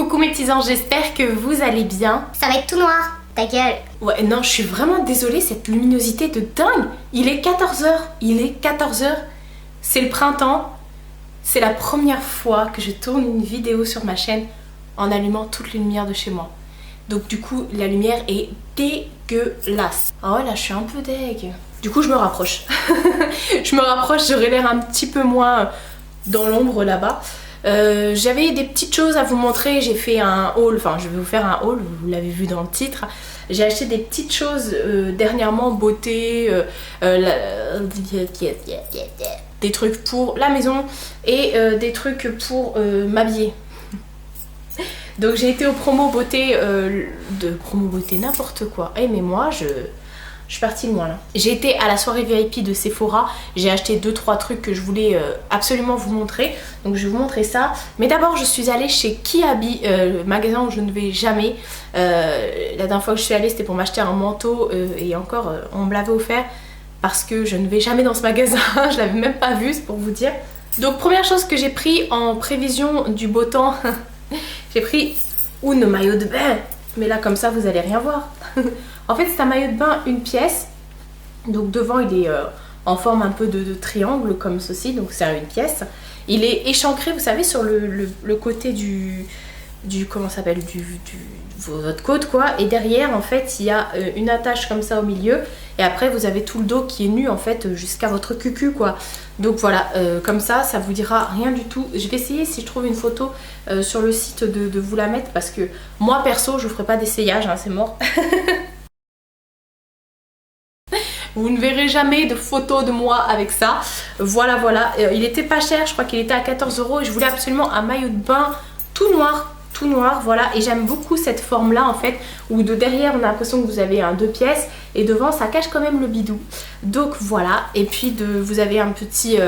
Coucou mes petits anges, j'espère que vous allez bien. Ça va être tout noir, ta gueule. Ouais, non, je suis vraiment désolée, cette luminosité de dingue. Il est 14h, c'est le printemps. C'est la première fois que je tourne une vidéo sur ma chaîne en allumant toutes les lumières de chez moi. Donc du coup, la lumière est dégueulasse. Ah ouais, là, je suis un peu deg. Du coup, je me rapproche. J'aurai l'air un petit peu moins dans l'ombre là-bas. J'avais des petites choses à vous montrer, j'ai fait un haul, enfin je vais vous faire un haul, vous l'avez vu dans le titre. J'ai acheté des petites choses dernièrement, beauté, des trucs pour la maison et des trucs pour m'habiller. Donc j'ai été au promo beauté, n'importe quoi. Eh mais moi je suis partie loin là. J'ai été à la soirée VIP de Sephora. J'ai acheté 2-3 trucs que je voulais absolument vous montrer. Donc je vais vous montrer ça. Mais d'abord je suis allée chez Kiabi, le magasin où je ne vais jamais. La dernière fois que je suis allée c'était pour m'acheter un manteau. Et encore on me l'avait offert. Parce que je ne vais jamais dans ce magasin. Je l'avais même pas vu, c'est pour vous dire. Donc première chose que j'ai pris en prévision du beau temps. J'ai pris une maillot de bain. Mais là comme ça vous allez rien voir. En fait c'est un maillot de bain une pièce. Donc devant il est en forme un peu de triangle comme ceci. Donc c'est une pièce. Il est échancré vous savez sur le côté du comment ça s'appelle votre côte quoi. Et derrière en fait il y a une attache comme ça au milieu. Et après vous avez tout le dos qui est nu en fait jusqu'à votre cucu quoi. Donc voilà, comme ça vous dira rien du tout. Je vais essayer si je trouve une photo sur le site de vous la mettre. Parce que moi perso je ne ferai pas d'essayage hein, c'est mort. Vous ne verrez jamais de photos de moi avec ça. Voilà. Il était pas cher, je crois qu'il était à 14 € et je voulais absolument un maillot de bain tout noir, voilà. Et j'aime beaucoup cette forme là en fait, où de derrière on a l'impression que vous avez un 2 pièces et devant ça cache quand même le bidou. Donc voilà, et puis vous avez un petit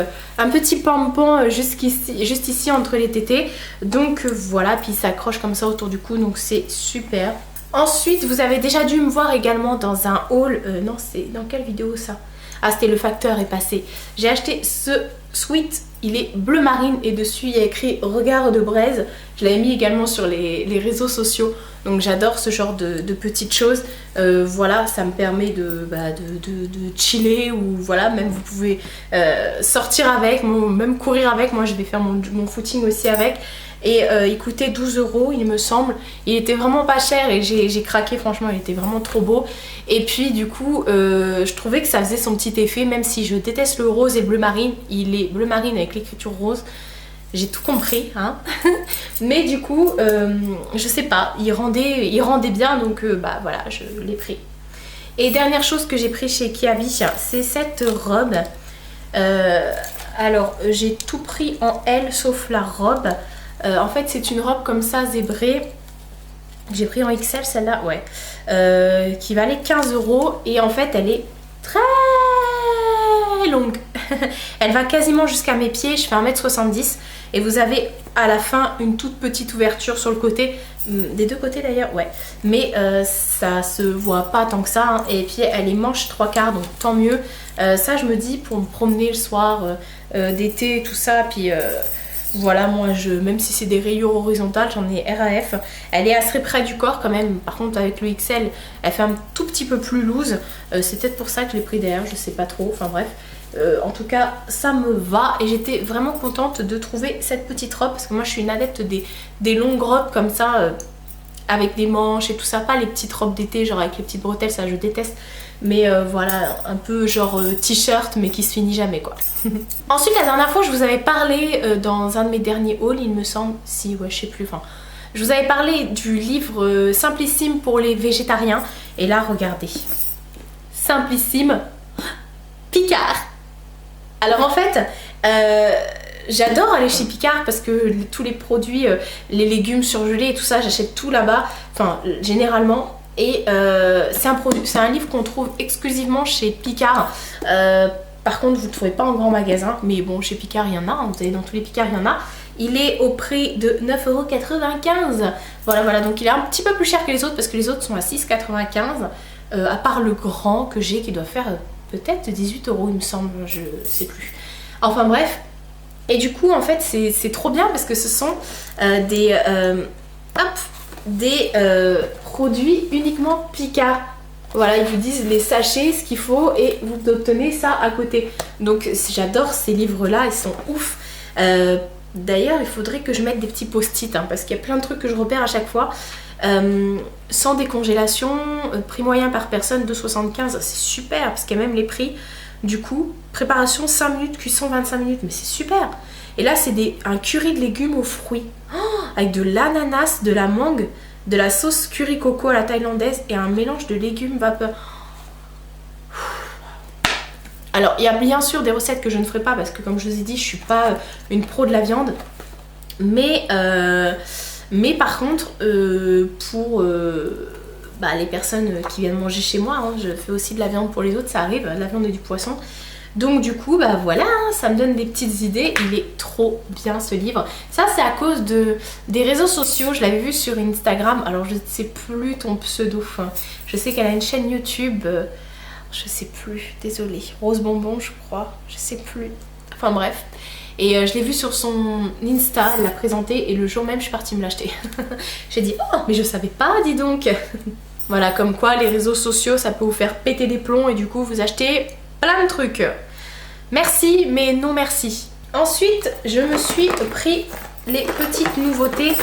pompon juste ici entre les tétés. Donc voilà, puis il s'accroche comme ça autour du cou, donc c'est super. Ensuite, vous avez déjà dû me voir également dans un haul. Non, c'est dans quelle vidéo ça? Ah, c'était le facteur est passé. J'ai acheté ce sweat, il est bleu marine et dessus il y a écrit regard de braise. Je l'avais mis également sur les réseaux sociaux. Donc j'adore ce genre de petites choses. Voilà, ça me permet de chiller ou voilà, même vous pouvez sortir avec, même courir avec. Moi je vais faire mon footing aussi avec. Et il coûtait 12 € il me semble. Il était vraiment pas cher et j'ai craqué franchement, il était vraiment trop beau. Et puis du coup je trouvais que ça faisait son petit effet. Même si je déteste le rose et bleu marine, il est bleu marine avec l'écriture rose. J'ai tout compris hein. Mais du coup je sais pas, il rendait bien. Donc bah voilà, je l'ai pris. Et dernière chose que j'ai pris chez Kiabi, c'est cette robe. Alors j'ai tout pris en L sauf la robe. En fait c'est une robe comme ça zébrée. J'ai pris en XL celle-là, ouais. Qui valait 15 € et en fait elle est très longue. Elle va quasiment jusqu'à mes pieds, je fais 1m70 et vous avez à la fin une toute petite ouverture sur le côté, des deux côtés d'ailleurs, ouais. Mais ça se voit pas tant que ça hein. Et puis elle est manche 3/4 donc tant mieux. Ça je me dis pour me promener le soir d'été et tout ça, puis voilà, moi même si c'est des rayures horizontales, j'en ai RAF. Elle est assez près du corps quand même. Par contre avec le XL, elle fait un tout petit peu plus loose. C'est peut-être pour ça que je l'ai pris derrière, je sais pas trop. Enfin bref. En tout cas, ça me va. Et j'étais vraiment contente de trouver cette petite robe. Parce que moi je suis une adepte des longues robes comme ça. Avec des manches et tout ça. Pas les petites robes d'été, genre avec les petites bretelles, ça je déteste. Mais voilà, un peu genre t-shirt mais qui se finit jamais quoi. Ensuite la dernière fois je vous avais parlé dans un de mes derniers hauls il me semble, si ouais je sais plus, enfin je vous avais parlé du livre Simplissime pour les végétariens. Et là regardez, Simplissime Picard. Alors en fait j'adore aller chez Picard parce que tous les produits, les légumes surgelés et tout ça, j'achète tout là-bas, enfin généralement. Et c'est un livre qu'on trouve exclusivement chez Picard. Par contre vous ne le trouvez pas en grand magasin, mais bon chez Picard il y en a, vous savez dans tous les Picard il y en a. Il est au prix de 9,95 €. Voilà, donc il est un petit peu plus cher que les autres parce que les autres sont à 6,95 €. À part le grand que j'ai qui doit faire peut-être 18 € il me semble, je sais plus. Enfin bref. Et du coup en fait c'est trop bien parce que ce sont hop, des produits uniquement Picard. Voilà, ils vous disent les sachets, ce qu'il faut et vous obtenez ça à côté. Donc j'adore ces livres-là, ils sont ouf. D'ailleurs, il faudrait que je mette des petits post-it hein, parce qu'il y a plein de trucs que je repère à chaque fois. Sans décongélation, prix moyen par personne 2,75, c'est super parce qu'il y a même les prix. Du coup, préparation 5 minutes, cuisson 25 minutes, mais c'est super. Et là, c'est un curry de légumes aux fruits. Oh, avec de l'ananas, de la mangue, de la sauce curry coco à la thaïlandaise et un mélange de légumes vapeur. Alors, il y a bien sûr des recettes que je ne ferai pas parce que comme je vous ai dit, je suis pas une pro de la viande. Mais par contre, pour les personnes qui viennent manger chez moi, hein, je fais aussi de la viande pour les autres, ça arrive, de la viande et du poisson. Donc du coup, voilà, hein, ça me donne des petites idées. Il est trop bien ce livre. Ça, c'est à cause des réseaux sociaux. Je l'avais vu sur Instagram. Alors, je ne sais plus ton pseudo. Hein. Je sais qu'elle a une chaîne YouTube. Je sais plus, désolée. Rose Bonbon, je crois. Je sais plus. Enfin bref. Et je l'ai vu sur son Insta, elle l'a présenté. Et le jour même, je suis partie me l'acheter. J'ai dit, oh, mais je savais pas, dis donc. Voilà, comme quoi les réseaux sociaux, ça peut vous faire péter des plombs. Et du coup, vous achetez plein de trucs. Merci, mais non merci. Ensuite, je me suis pris les petites nouveautés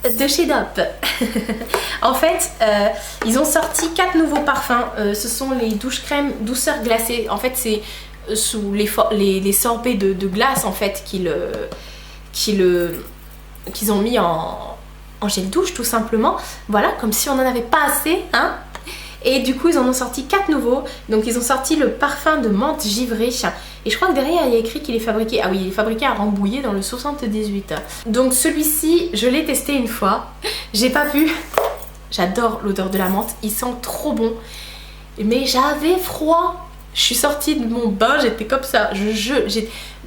de chez Dop. En fait, ils ont sorti 4 nouveaux parfums. Ce sont les douches crème douceur glacée. En fait, c'est sous les sorbets de glace en fait qu'ils ont mis en gel douche tout simplement. Voilà, comme si on n'en avait pas assez, hein. Et du coup, ils en ont sorti 4 nouveaux. Donc, ils ont sorti le parfum de menthe givrée. Et je crois que derrière, il y a écrit qu'il est fabriqué... Ah oui, il est fabriqué à Rambouillet dans le 78. Donc, celui-ci, je l'ai testé une fois. J'ai pas pu. J'adore l'odeur de la menthe. Il sent trop bon. Mais j'avais froid. Je suis sortie de mon bain, j'étais comme ça.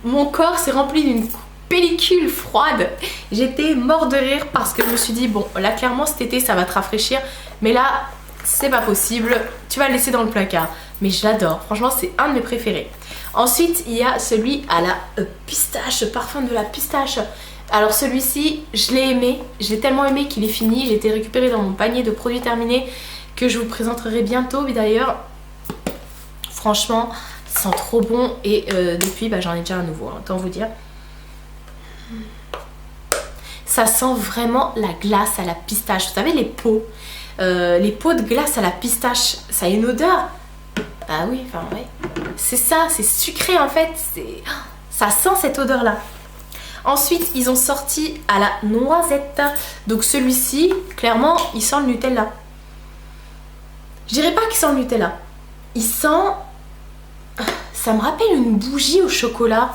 Mon corps s'est rempli d'une pellicule froide. J'étais mort de rire parce que je me suis dit, bon, là, clairement, cet été, ça va te rafraîchir. Mais là... c'est pas possible, tu vas le laisser dans le placard. Mais je l'adore, franchement c'est un de mes préférés. Ensuite il y a celui à la pistache, parfum de la pistache. Alors celui-ci je l'ai aimé, je l'ai tellement aimé qu'il est fini. J'ai été récupéré dans mon panier de produits terminés que je vous présenterai bientôt. Mais d'ailleurs franchement il sent trop bon. Et depuis j'en ai déjà un nouveau, hein, autant vous dire. Ça sent vraiment la glace à la pistache. Vous savez les pots de glace à la pistache, ça a une odeur. Bah oui, enfin ouais. C'est ça, c'est sucré en fait. Ça sent cette odeur là. Ensuite, ils ont sorti à la noisette. Donc celui-ci, clairement, il sent le Nutella. Je dirais pas qu'il sent le Nutella. Il sent... Ça me rappelle une bougie au chocolat.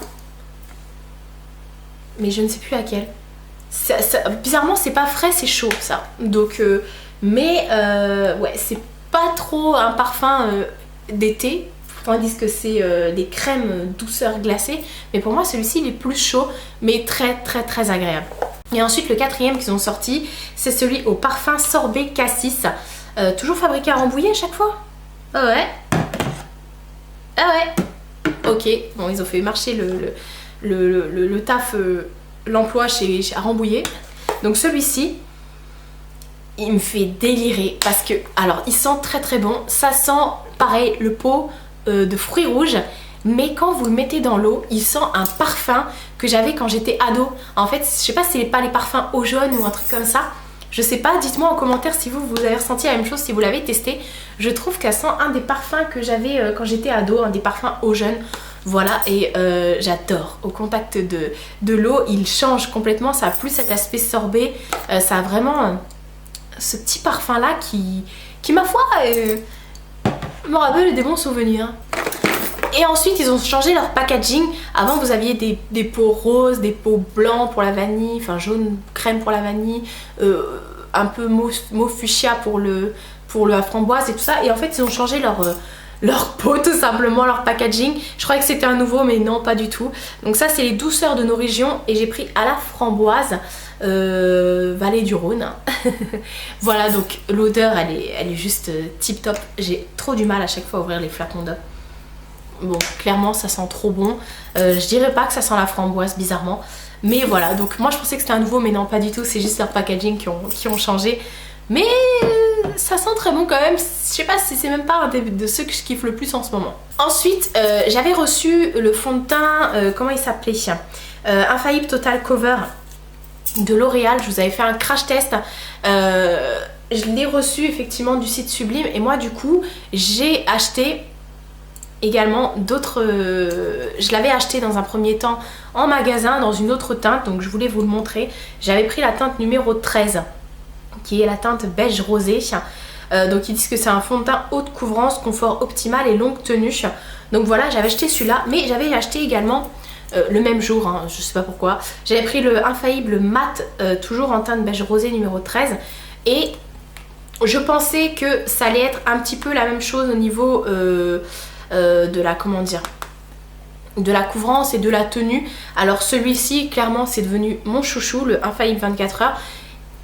Mais je ne sais plus laquelle. Bizarrement, c'est pas frais, c'est chaud ça. Donc... ouais, c'est pas trop un parfum d'été. Pourtant ils disent que c'est des crèmes douceur glacée. Mais pour moi celui-ci il est plus chaud, mais très très très agréable. Et ensuite le quatrième qu'ils ont sorti, c'est celui au parfum sorbet cassis. Toujours fabriqué à Rambouillet à chaque fois. Ah ouais. Ah ouais. Ok, bon ils ont fait marcher le taf, l'emploi à Rambouillet. Donc celui-ci il me fait délirer parce que, alors il sent très très bon. Ça sent pareil le pot de fruits rouges. Mais quand vous le mettez dans l'eau, il sent un parfum que j'avais quand j'étais ado. En fait, je sais pas si c'est pas les parfums eau jaune ou un truc comme ça. Je sais pas, dites-moi en commentaire si vous avez ressenti la même chose, si vous l'avez testé. Je trouve qu'elle sent un des parfums que j'avais quand j'étais ado, un des parfums eau jaune. Voilà, et j'adore. Au contact de l'eau, il change complètement. Ça a plus cet aspect sorbet. Ça a vraiment... ce petit parfum là qui ma foi me rappelle des bons souvenirs. Et ensuite ils ont changé leur packaging. Avant vous aviez des pots roses, des pots blancs pour la vanille, enfin jaune crème pour la vanille, un peu mauve fuchsia pour la framboise et tout ça. Et en fait ils ont changé leur pot tout simplement, leur packaging. Je croyais que c'était un nouveau mais non pas du tout. Donc ça c'est les douceurs de nos régions et j'ai pris à la framboise. Vallée du Rhône. Voilà, donc l'odeur elle est juste tip top. J'ai trop du mal à chaque fois à ouvrir les flacons d'eau. Bon, clairement ça sent trop bon. Je dirais pas que ça sent la framboise bizarrement, Mais voilà, donc moi je pensais que c'était un nouveau, mais non pas du tout, c'est juste leur packaging qui ont changé. Mais ça sent très bon quand même, je sais pas si c'est même pas un de ceux que je kiffe le plus en ce moment. Ensuite, j'avais reçu le fond de teint, comment il s'appelait, Infaillible Total Cover de L'Oréal. Je vous avais fait un crash test. Je l'ai reçu effectivement du site Sublime et moi du coup j'ai acheté également d'autres, je l'avais acheté dans un premier temps en magasin dans une autre teinte, donc je voulais vous le montrer. J'avais pris la teinte numéro 13 qui est la teinte beige rosé. Donc ils disent que c'est un fond de teint haute couvrance, confort optimal et longue tenue. Donc voilà, j'avais acheté celui-là, mais j'avais acheté également le même jour, hein, je sais pas pourquoi. J'avais pris le Infaillible mat, toujours en teinte beige rosé numéro 13. Et je pensais que ça allait être un petit peu la même chose au niveau de la, comment dire, de la couvrance et de la tenue. Alors celui-ci, clairement, c'est devenu mon chouchou, le Infaillible 24 heures.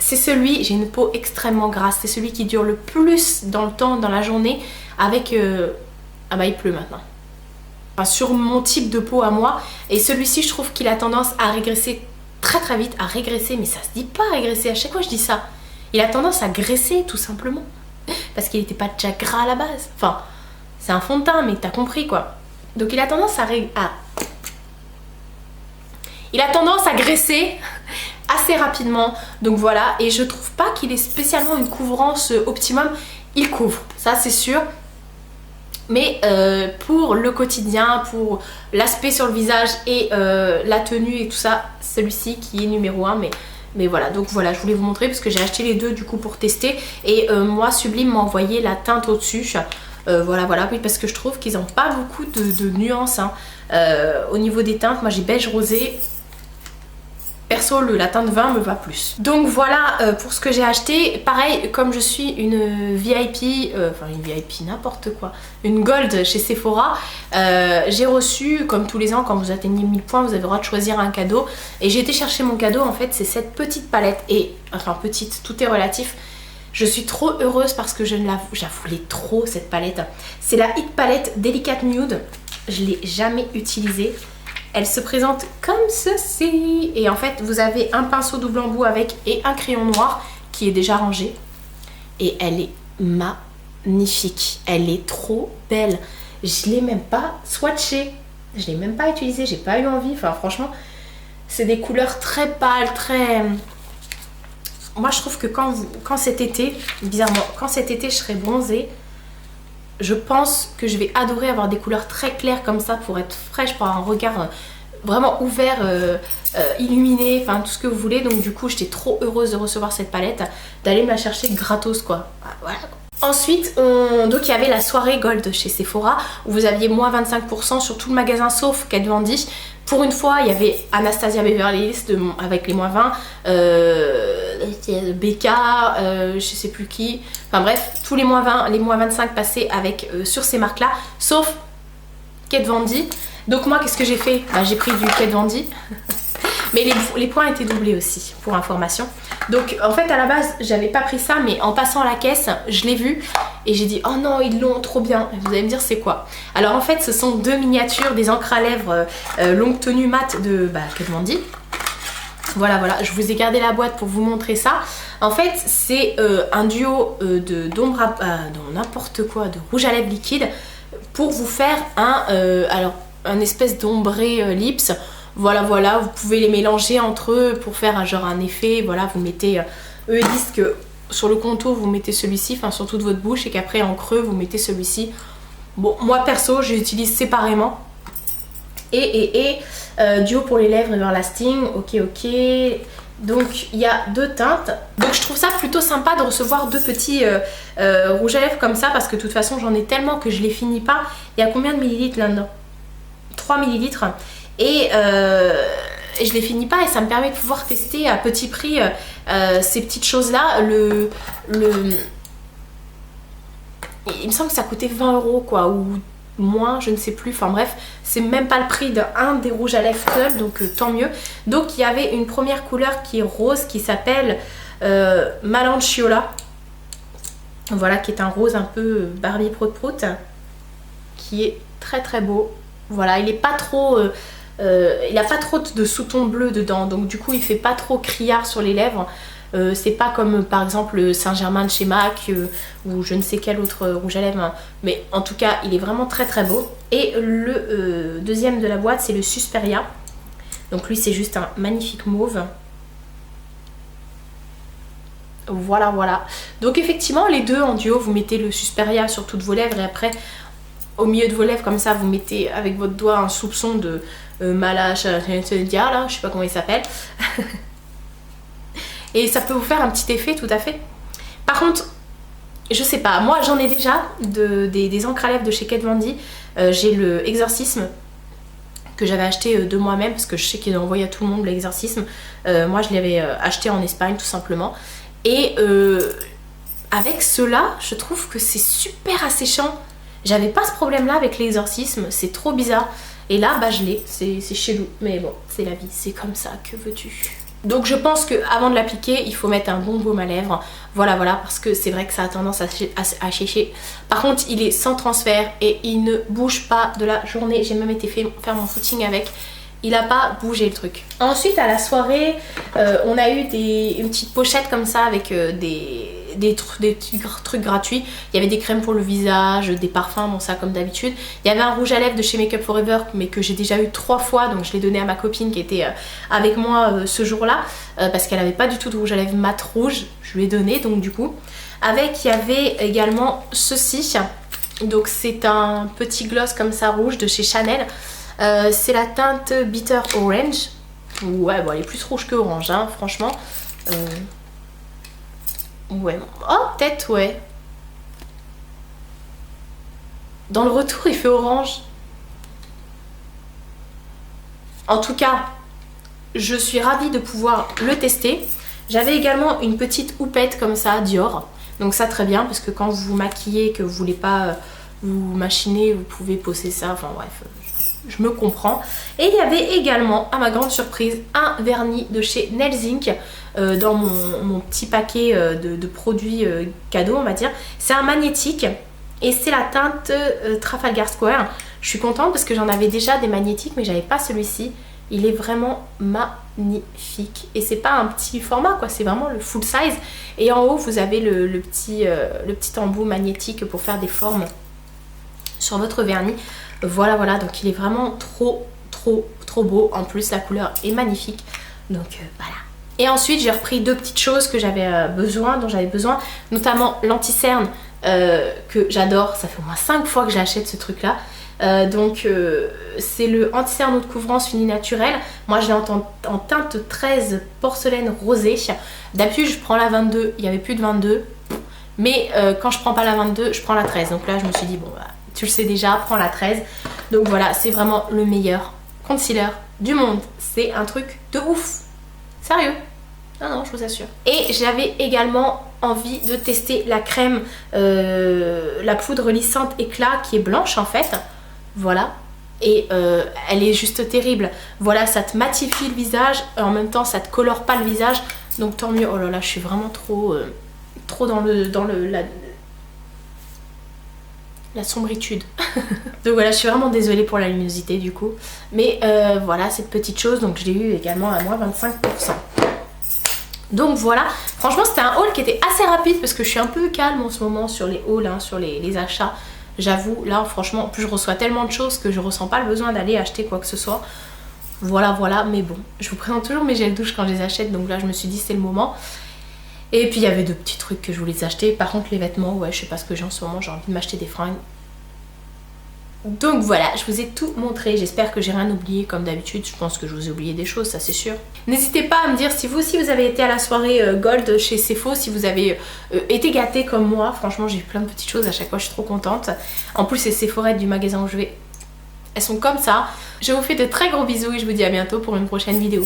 C'est celui, j'ai une peau extrêmement grasse, c'est celui qui dure le plus dans le temps, dans la journée, avec... ah bah il pleut maintenant. Enfin, sur mon type de peau à moi. Et celui-ci, je trouve qu'il a tendance à régresser très très vite, à régresser, mais ça se dit pas régresser, à chaque fois je dis ça. Il a tendance à graisser tout simplement, parce qu'il n'était pas déjà gras à la base. Enfin, c'est un fond de teint, mais t'as compris quoi. Donc il a tendance il a tendance à graisser assez rapidement, donc voilà. Et je trouve pas qu'il ait spécialement une couvrance optimum. Il couvre, ça c'est sûr, mais pour le quotidien, pour l'aspect sur le visage et la tenue et tout ça, celui-ci qui est numéro 1. Mais voilà, donc voilà, je voulais vous montrer parce que j'ai acheté les deux du coup pour tester. Et moi, Sublime m'a envoyé la teinte au-dessus. Voilà, oui, parce que je trouve qu'ils n'ont pas beaucoup de nuances hein. Au niveau des teintes. Moi j'ai beige rosé. Perso, la teinte 20 me va plus. Donc voilà pour ce que j'ai acheté. Pareil, comme je suis une VIP, enfin une VIP n'importe quoi, une gold chez Sephora, j'ai reçu, comme tous les ans, quand vous atteignez 1000 points, vous avez le droit de choisir un cadeau. Et j'ai été chercher mon cadeau, en fait, c'est cette petite palette. Et, enfin petite, tout est relatif. Je suis trop heureuse parce que je la voulais trop, cette palette. C'est la Hit Palette Delicate Nude. Je ne l'ai jamais utilisée. Elle se présente comme ceci. Et en fait, vous avez un pinceau double embout avec et un crayon noir qui est déjà rangé. Et elle est magnifique. Elle est trop belle. Je ne l'ai même pas swatchée. Je ne l'ai même pas utilisée. J'ai pas eu envie. Enfin, franchement, c'est des couleurs très pâles, très... Moi, je trouve que quand cet été, bizarrement, quand cet été je serai bronzée, je pense que je vais adorer avoir des couleurs très claires comme ça pour être fraîche, pour avoir un regard vraiment ouvert, illuminé, enfin tout ce que vous voulez. Donc du coup, j'étais trop heureuse de recevoir cette palette, d'aller me la chercher gratos quoi. Voilà. Ensuite, donc il y avait la soirée Gold chez Sephora où vous aviez moins 25% sur tout le magasin sauf Kat Von D. Pour une fois, il y avait Anastasia Beverly Hills avec les moins 20, BK, je sais plus qui. Enfin bref, tous les moins 20, les moins 25 passaient avec, sur ces marques-là, sauf Kat Von D. Donc moi, qu'est-ce que j'ai fait? J'ai pris du Kat Von D. Mais les points étaient doublés aussi, pour information. Donc en fait à la base j'avais pas pris ça, mais en passant à la caisse je l'ai vu et j'ai dit oh non ils l'ont trop bien. Et vous allez me dire c'est quoi? Alors en fait ce sont deux miniatures des encres à lèvres longue tenue mat de Kat Von D. Voilà, je vous ai gardé la boîte pour vous montrer ça. En fait c'est un duo d'ombre à n'importe quoi, de rouge à lèvres liquide pour vous faire un espèce d'ombré lips. Voilà, vous pouvez les mélanger entre eux pour faire un effet. Voilà, vous mettez, eux ils disent que sur le contour vous mettez celui-ci, enfin sur toute votre bouche, et qu'après en creux vous mettez celui-ci. Bon, moi perso j'utilise séparément. Et duo pour les lèvres Everlasting, ok. Donc il y a deux teintes. Donc je trouve ça plutôt sympa de recevoir deux petits rouges à lèvres comme ça, parce que de toute façon j'en ai tellement que je les finis pas. Il y a combien de millilitres là-dedans? 3 millilitres. Et je les finis pas, et ça me permet de pouvoir tester à petit prix ces petites choses là. Il me semble que ça coûtait 20 € quoi, ou moins, je ne sais plus. Enfin bref, c'est même pas le prix d'un des rouges à lèvres seuls, donc tant mieux. Donc il y avait une première couleur qui est rose, qui s'appelle Malanciola. Voilà, qui est un rose un peu Barbie prout-prout, qui est très très beau. Voilà, il est pas trop Il n'a pas trop de sous-ton bleu dedans, donc du coup il fait pas trop criard sur les lèvres. C'est pas comme par exemple le Saint-Germain de chez MAC ou je ne sais quel autre rouge à lèvres, hein. Mais en tout cas il est vraiment très très beau. Et le deuxième de la boîte c'est le Susperia. Donc lui c'est juste un magnifique mauve. Voilà, voilà. Donc effectivement les deux en duo, vous mettez le Susperia sur toutes vos lèvres et après au milieu de vos lèvres comme ça vous mettez avec votre doigt un soupçon de Malache Dia là, je sais pas comment il s'appelle. Et ça peut vous faire un petit effet tout à fait. Par contre, je sais pas, moi j'en ai déjà des encres à lèvres de chez Kat Von D. J'ai le Exorcisme que j'avais acheté de moi-même parce que je sais qu'ils ont envoyé à tout le monde l'exorcisme. Moi je l'avais acheté en Espagne tout simplement. Et avec cela, je trouve que c'est super asséchant. J'avais pas ce problème là avec l'exorcisme, c'est trop bizarre. Et là, bah je l'ai, c'est chelou. Mais bon, c'est la vie, c'est comme ça, que veux-tu? Donc je pense qu'avant de l'appliquer, il faut mettre un bon baume à lèvres. Voilà, voilà, parce que c'est vrai que ça a tendance à sécher. Par contre, il est sans transfert et il ne bouge pas de la journée. J'ai même été faire mon footing avec. Il n'a pas bougé le truc. Ensuite, à la soirée, on a eu une petite pochette comme ça avec des petits trucs gratuits. Il y avait des crèmes pour le visage, des parfums, bon ça comme d'habitude. Il y avait un rouge à lèvres de chez Make Up Forever, mais que j'ai déjà eu 3 fois, donc je l'ai donné à ma copine qui était avec moi ce jour-là, parce qu'elle n'avait pas du tout de rouge à lèvres mat rouge. Je lui ai donné, donc du coup. Avec, il y avait également ceci. Donc c'est un petit gloss comme ça rouge de chez Chanel. C'est la teinte Bitter Orange. Ouais, bon, elle est plus rouge que orange, hein, franchement. Ouais. Oh, peut-être, ouais. Dans le retour, il fait orange. En tout cas, je suis ravie de pouvoir le tester. J'avais également une petite houppette comme ça, Dior. Donc ça, très bien, parce que quand vous vous maquillez, que vous voulez pas vous machiner, vous pouvez poser ça. Enfin bref, je me comprends. Et il y avait également, à ma grande surprise, un vernis de chez Nails Inc. Dans mon petit paquet de produits cadeaux, on va dire. C'est un magnétique et c'est la teinte Trafalgar Square. Je suis contente parce que j'en avais déjà des magnétiques, mais j'avais pas celui-ci. Il est vraiment magnifique. Et c'est pas un petit format, quoi. C'est vraiment le full size. Et en haut, vous avez le petit embout magnétique pour faire des formes sur votre vernis. Voilà, voilà. Donc, il est vraiment trop beau. En plus, la couleur est magnifique. Donc, voilà. Et ensuite, j'ai repris 2 petites choses que j'avais dont j'avais besoin. Notamment l'anti-cerne que j'adore. Ça fait au moins 5 fois que j'achète ce truc-là. C'est le anti-cerne eau de couvrance fini naturel. Moi je l'ai en teinte 13 porcelaine rosée. D'habitude je prends la 22, il n'y avait plus de 22. Mais quand je prends pas la 22, je prends la 13. Donc là je me suis dit bon bah, tu le sais déjà, prends la 13. Donc voilà, c'est vraiment le meilleur concealer du monde. C'est un truc de ouf. Sérieux. Non, je vous assure. Et j'avais également envie de tester la crème, la poudre lissante éclat qui est blanche en fait. Voilà. Et elle est juste terrible. Voilà, ça te matifie le visage. En même temps, ça te colore pas le visage. Donc tant mieux. Oh là là, je suis vraiment trop dans la sombritude. Donc voilà, je suis vraiment désolée pour la luminosité du coup. Mais voilà, cette petite chose. Donc je l'ai eu également à moins 25%. Donc voilà, franchement c'était un haul qui était assez rapide parce que je suis un peu calme en ce moment sur les hauls, hein, sur les achats. J'avoue, là franchement, en plus je reçois tellement de choses que je ressens pas le besoin d'aller acheter quoi que ce soit. Voilà, mais bon, je vous présente toujours mes gels douche quand je les achète, donc là je me suis dit c'est le moment. Et puis il y avait 2 petits trucs que je voulais acheter. Par contre les vêtements, ouais, je sais pas ce que j'ai en ce moment, j'ai envie de m'acheter des fringues. Donc voilà, je vous ai tout montré, j'espère que j'ai rien oublié comme d'habitude, je pense que je vous ai oublié des choses, ça c'est sûr. N'hésitez pas à me dire si vous aussi vous avez été à la soirée Gold chez Sephora, si vous avez été gâtés comme moi. Franchement j'ai eu plein de petites choses à chaque fois, je suis trop contente. En plus ces Sephorettes du magasin où je vais, elles sont comme ça. Je vous fais de très gros bisous et je vous dis à bientôt pour une prochaine vidéo.